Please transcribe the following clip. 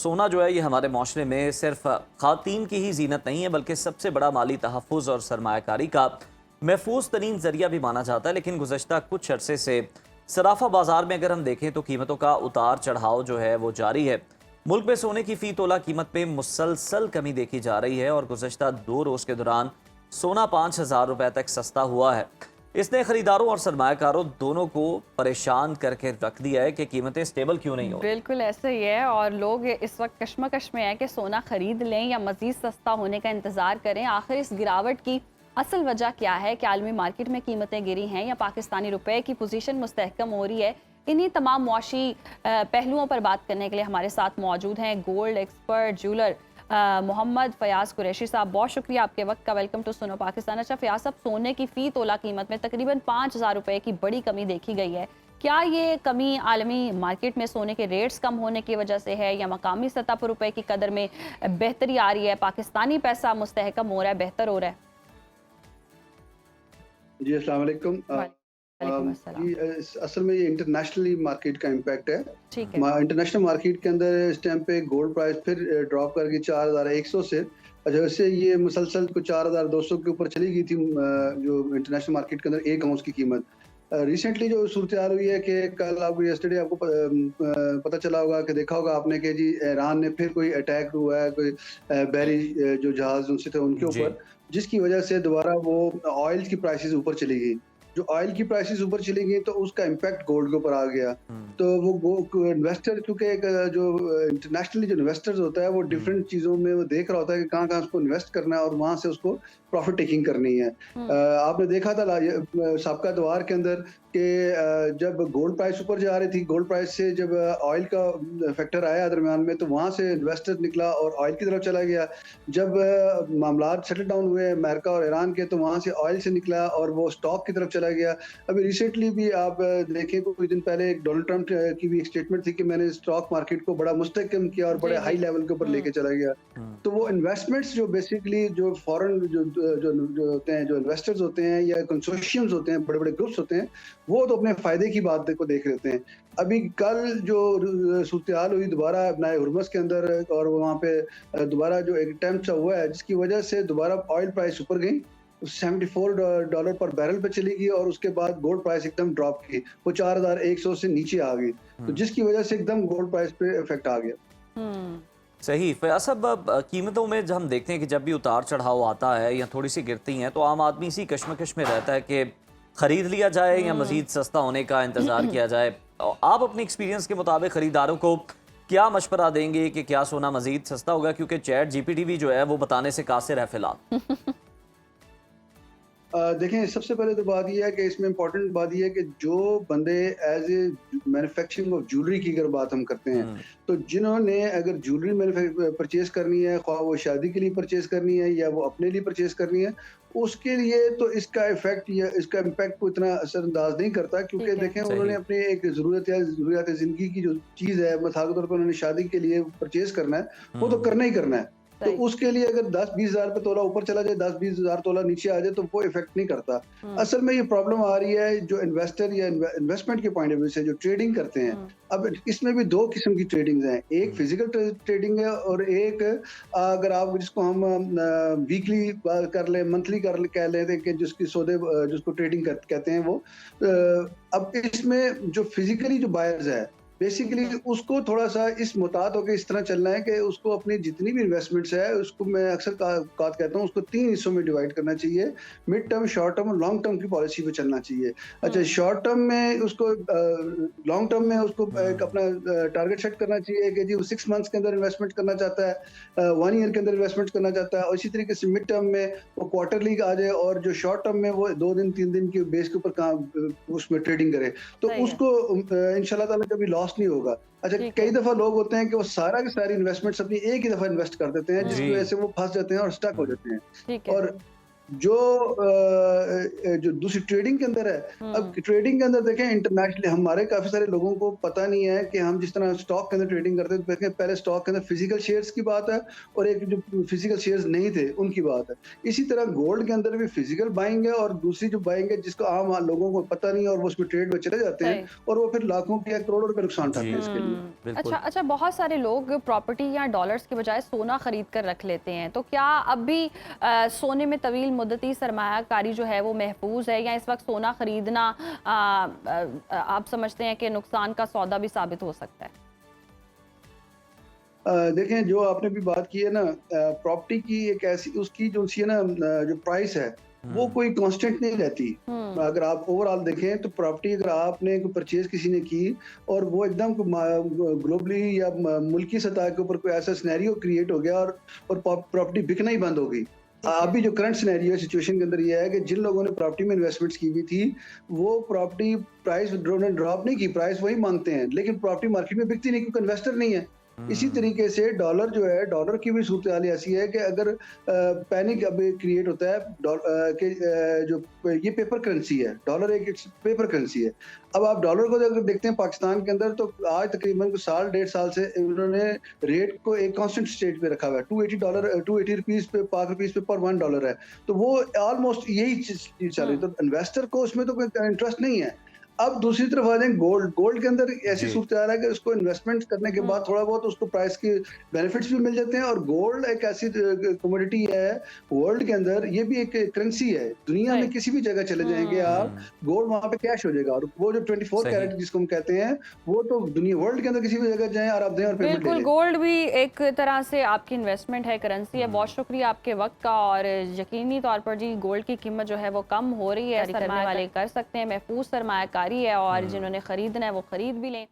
सोना जो है ये हमारे माशरे में सिर्फ खातीन की ही जीनत नहीं है, बल्कि सबसे बड़ा माली तहफ़्फ़ुज़ और सरमायाकारी का महफूज तरीन जरिया भी माना जाता है। लेकिन गुज़श्ता कुछ अरसे से सराफा बाजार में अगर हम देखें तो कीमतों का उतार चढ़ाव जो है वो जारी है। मुल्क में सोने की फ़ी तोला कीमत में मुसलसल कमी देखी जा रही है और गुज़श्ता 2 रोज़ के दौरान सोना 5,000 रुपए तक सस्ता हुआ है। इसने खरीदारों और सरमायाकारों दोनों को परेशान करके रख दिया है कि कीमतें स्टेबल क्यों नहीं हो। बिल्कुल ऐसा ही है और लोग इस वक्त कश्मकश में है कि सोना खरीद लें या मजीद सस्ता होने का इंतजार करें। आखिर इस गिरावट की असल वजह क्या है? कि आलमी मार्केट में कीमतें गिरी हैं या पाकिस्तानी रुपए की पोजीशन मुस्तहकम हो रही है? इन्हीं तमाम मुआशी पहलुओं पर बात करने के लिए हमारे साथ मौजूद हैं gold expert jeweller Mohammad Fayaz Qureshi साहब। बहुत शुक्रिया आपके वक्त का। वेलकम टू सुनो पाकिस्तान। अच्छा फयाज साहब, सोने की फ़ी तोला कीमत में तकरीबन 5,000 रुपए की बड़ी कमी देखी गई है। क्या ये कमी आलमी मार्केट में सोने के रेट्स कम होने की वजह से है या मकामी सतह पर रुपए की कदर में बेहतरी आ रही है? पाकिस्तानी पैसा मुस्तहकम हो रहा है, बेहतर हो रहा है? जी अस्सलाम वालेकुम। वालेकुम अस्सलाम। जी असल में ये इंटरनेशनली मार्केट का इम्पैक्ट है। ठीक है। इंटरनेशनल मार्केट के अंदर इस टाइम पे गोल्ड प्राइस फिर ड्रॉप करके 4,100 से जैसे ये मुसलसल को 4,200 के ऊपर चली गई थी। जो इंटरनेशनल मार्केट के अंदर एक आउंस की कीमत रिसेंटली जो सूरत हाल हुई है कि कल आपको यस्टरडे आपको पता चला होगा कि देखा होगा आपने कि जी ईरान ने फिर कोई अटैक हुआ है, कोई बहरी जो जहाज उनसे थे उनके जी। ऊपर, जिसकी वजह से दोबारा वो ऑयल की प्राइसेस ऊपर चली गई। जो ऑयल की प्राइसेस ऊपर चली गई तो उसका इम्पैक्ट गोल्ड के ऊपर आ गया। तो वो इन्वेस्टर क्योंकि एक जो इंटरनेशनली जो इन्वेस्टर्स होता है वो डिफरेंट चीज़ों में वो देख रहा होता है कि कहाँ-कहाँ उसको इन्वेस्ट करना है और वहाँ से उसको प्रॉफिट टेकिंग करनी है। आपने देखा था साबका दौर के अंदर कि जब गोल्ड प्राइस ऊपर जा रही थी, गोल्ड प्राइस से जब ऑयल का फैक्टर आया दरमियान में तो वहाँ से इन्वेस्टर निकला और ऑयल की तरफ चला गया। जब मामलात सेटल डाउन हुए अमेरिका और ईरान के तो वहाँ से ऑयल से निकला और वो स्टॉक की तरफ चला गया। अभी रिसेंटली भी आप देखें कुछ दिन पहले डोनाल्ड ट्रंप की भी एक स्टेटमेंट थी कि मैंने स्टॉक मार्केट को बड़ा मुस्तहकम किया और बड़े हाई लेवल के ऊपर लेके चला गया। तो वो इन्वेस्टमेंट्स जो बेसिकली जो फॉरेन जो होते हैं, जो इन्वेस्टर्स होते हैं या कंसोर्शियम्स होते हैं, बड़े-बड़े ग्रुप्स होते हैं, वो तो अपने फायदे की बात को देख लेते हैं। अभी कल जो सूरत-ए-हाल हुई दोबारा बनाए हुर्मुज़ के अंदर और वहाँ पे दोबारा जो एक अटेम्प्ट हुआ है जिसकी वजह से दोबारा ऑयल प्राइस ऊपर गई। 74 डॉलर पर बैरल पे चली गई और उसके बाद गोल्ड प्राइस एकदम ड्रॉप की। वो 4,100 से नीचे आ गई। तो जिसकी वजह से एकदम गोल्ड प्राइस पे इफेक्ट आ गया। सही फयाज साहब, अब कीमतों में जब हम देखते हैं कि जब भी उतार चढ़ाव आता है या थोड़ी सी गिरती हैं तो आम आदमी इसी कश्मकश में रहता है कि खरीद लिया जाए या मजीद सस्ता होने का इंतजार किया जाए। और आप अपने एक्सपीरियंस के मुताबिक खरीदारों को क्या मशवरा देंगे कि क्या सोना मजीद सस्ता होगा? क्योंकि चैट जीपीटी भी जो है वो बताने से कासिर है फिलहाल। देखें सबसे पहले तो बात यह है कि इसमें इम्पोर्टेंट बात यह है कि जो बंदे as a manufacturing of jewellery की अगर बात हम करते हैं तो जिन्होंने अगर ज्वेलरी परचेज करनी है, ख्वाह वो शादी के लिए परचेज करनी है या वो अपने लिए परचेज करनी है, उसके लिए तो इसका इफेक्ट या इसका इम्पैक्ट को इतना असरअंदाज नहीं करता। क्योंकि देखें उन्होंने अपनी एक ज़रूरियात ज़िंदगी की जो चीज़ है मिसाल के तौर पर उन्होंने शादी के लिए परचेज करना है, वो तो करना ही करना है। तो उसके लिए अगर 10-20 हज़ार पे तोला ऊपर चला जाए, 10-20 हज़ार तोला नीचे आ जाए तो वो इफेक्ट नहीं करता। असल में ये प्रॉब्लम आ रही है जो इन्वेस्टर या इन्वेस्टमेंट के पॉइंट ऑफ व्यू से जो ट्रेडिंग करते हैं। अब इसमें भी 2 किस्म की ट्रेडिंग्स हैं, एक फिजिकल ट्रेडिंग है और एक अगर आप जिसको हम वीकली कर लें, मंथली कह लें कि जिसकी सौदे जिसको ट्रेडिंग कहते हैं वो। अब इसमें जो फिजिकली जो बायर्स है बेसिकली उसको थोड़ा सा इस मुताद होकर इस तरह चलना है कि उसको अपनी जितनी भी इन्वेस्टमेंट्स है उसको मैं अक्सर कहता हूँ उसको 3 हिस्सों में डिवाइड करना चाहिए। मिड टर्म, शॉर्ट टर्म और लॉन्ग टर्म की पॉलिसी पे चलना चाहिए। अच्छा, शॉर्ट टर्म में उसको लॉन्ग टर्म में उसको एक अपना टारगेट सेट करना चाहिए कि जी वो 6 मंथ्स के अंदर इन्वेस्टमेंट करना चाहता है, 1 ईयर के अंदर इन्वेस्टमेंट करना चाहता है। और इसी तरीके से मिड टर्म में वो क्वार्टरली आ जाए और जो शॉर्ट टर्म में वो 2 दिन 3 दिन के बेस के ऊपर उसमें ट्रेडिंग करे तो उसको इंशाल्लाह ताला कभी लॉस नहीं होगा। अच्छा, कई दफा लोग होते हैं कि वो सारा की सारी इन्वेस्टमेंट्स अपनी एक ही दफा इन्वेस्ट कर देते हैं जिसकी वजह से वो फंस जाते हैं और स्टक हो जाते हैं। और जो जो दूसरी ट्रेडिंग के अंदर है, अब ट्रेडिंग के अंदर देखें इंटरनेशनली हमारे काफी सारे लोगों को पता नहीं है कि हम जिस तरह स्टॉक के अंदर ट्रेडिंग करते हैं तो देखें पहले स्टॉक के अंदर फिजिकल शेयर्स की बात है और एक जो फिजिकल शेयर्स नहीं थे उनकी बात है। इसी तरह गोल्ड के अंदर भी फिजिकल बाइंग है और दूसरी जो बाइंग है जिसको आम लोगों को पता नहीं है और वो उसमें ट्रेड में चले जाते हैं और वो फिर लाखों के या करोड़ों रुपए नुकसान उठाते हैं इसके लिए। बिल्कुल। अच्छा, बहुत सारे लोग प्रॉपर्टी या डॉलर्स के बजाय सोना खरीद कर रख लेते हैं, तो क्या अब भी सोने में तवील मुद्दती सरमायाकारी जो है वो महफूज है, या इस वक्त सोना खरीदना आप समझते हैं कि नुकसान का सौदा भी साबित हो सकता है? देखें जो आपने भी बात की है ना, प्रॉपर्टी की एक ऐसी उसकी जो सी है ना, जो प्राइस है वो कोई कांस्टेंट नहीं रहती। अगर आप ओवरऑल देखें तो प्रॉपर्टी अगर आपने कोई परचेज किसी ने की और वो एकदम ग्लोबली या मुल्की सतह के ऊपर कोई ऐसा सिनेरियो क्रिएट हो गया और प्रॉपर्टी बिकना ही बंद हो गई। अभी जो करंट सिनेरियो सिचुएशन के अंदर ये है कि जिन लोगों ने प्रॉपर्टी में इन्वेस्टमेंट्स की हुई थी वो प्रॉपर्टी प्राइस ड्रॉप नहीं की, प्राइस वही मांगते हैं लेकिन प्रॉपर्टी मार्केट में बिकती नहीं क्योंकि इन्वेस्टर नहीं है। इसी तरीके से डॉलर जो है, डॉलर की भी सूरत हाल ऐसी है कि अगर पैनिक अब क्रिएट होता है कि जो ये पेपर करेंसी है, डॉलर एक पेपर करेंसी है। अब आप डॉलर को अगर देखते हैं पाकिस्तान के अंदर तो आज तकरीबन साल 1.5 साल से उन्होंने रेट को एक कांस्टेंट स्टेट पे रखा हुआ है। $280 पे पाक रुपीस पे पर $1 है, तो वो ऑलमोस्ट यही चीज चल रही है। तो इन्वेस्टर को उसमें तो कोई इंटरेस्ट नहीं है। अब दूसरी तरफ आ जाए गोल्ड के अंदर ऐसी सूरत आ रहा है कि उसको इन्वेस्टमेंट करने के बाद थोड़ा बहुत उसको प्राइस के बेनिफिट्स भी मिल जाते हैं और गोल्ड एक ऐसी कमोडिटी है वर्ल्ड के अंदर, ये भी एक करेंसी है। दुनिया में किसी भी जगह चले जाएंगे आप, गोल्ड वहां पे कैश हो जाएगा और वो जो 24 कैरेट जिसको हम कहते हैं वो तो दुनिया वर्ल्ड के अंदर किसी भी जगह जाएं और आप दें और पेमेंट ले बिल्कुल, लें। गोल्ड भी एक तरह से आपकी इन्वेस्टमेंट है, करेंसी है। बहुत शुक्रिया आपके वक्त का, और यकीनी तौर पर जी गोल्ड की कीमत जो है वो कम हो रही है, करने वाले कर सकते हैं, महफूज सरमायाकारी है और जिन्होंने खरीदना है वो खरीद भी लें।